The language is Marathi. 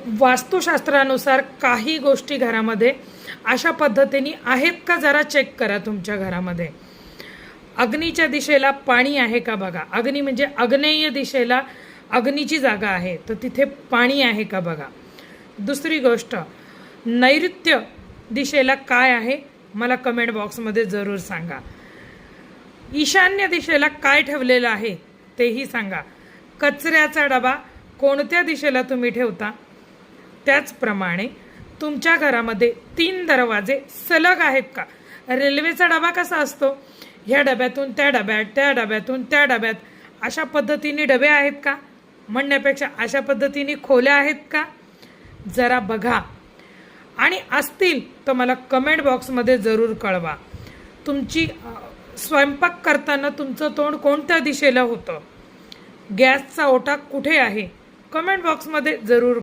वास्तुशास्त्रानुसार काही गोष्टी घरामध्ये अशा पद्धतीने आहेत का जरा चेक करा तुमच्या घरामध्ये. अग्नीच्या दिशेला पाणी आहे का बघा. अग्नी म्हणजे आग्नेय दिशेला अग्नीची जागा आहे, तर तिथे पाणी आहे का बघा. दुसरी गोष्ट, नैऋत्य दिशेला काय आहे मला कमेंट बॉक्समध्ये जरूर सांगा. ईशान्य दिशेला काय ठेवलेलं आहे तेही सांगा. कचऱ्याचा डबा कोणत्या दिशेला तुम्ही ठेवता. त्याचप्रमाणे तुमच्या घरामध्ये 3 दरवाजे सलग आहेत का. रेल्वेचा डबा कसा असतो, ह्या डब्यातून त्या डब्यात, त्या डब्यातून त्या डब्यात, अशा पद्धतीने डबे आहेत का, म्हणण्यापेक्षा अशा पद्धतीने खोल्या आहेत का, जरा बघा. आणि असतील तर मला कमेंट बॉक्समध्ये जरूर कळवा. तुमची स्वयंपाक करताना तुमचं तोंड कोणत्या दिशेला होतं, गॅसचा ओटा कुठे आहे, कमेंट बॉक्समध्ये जरूर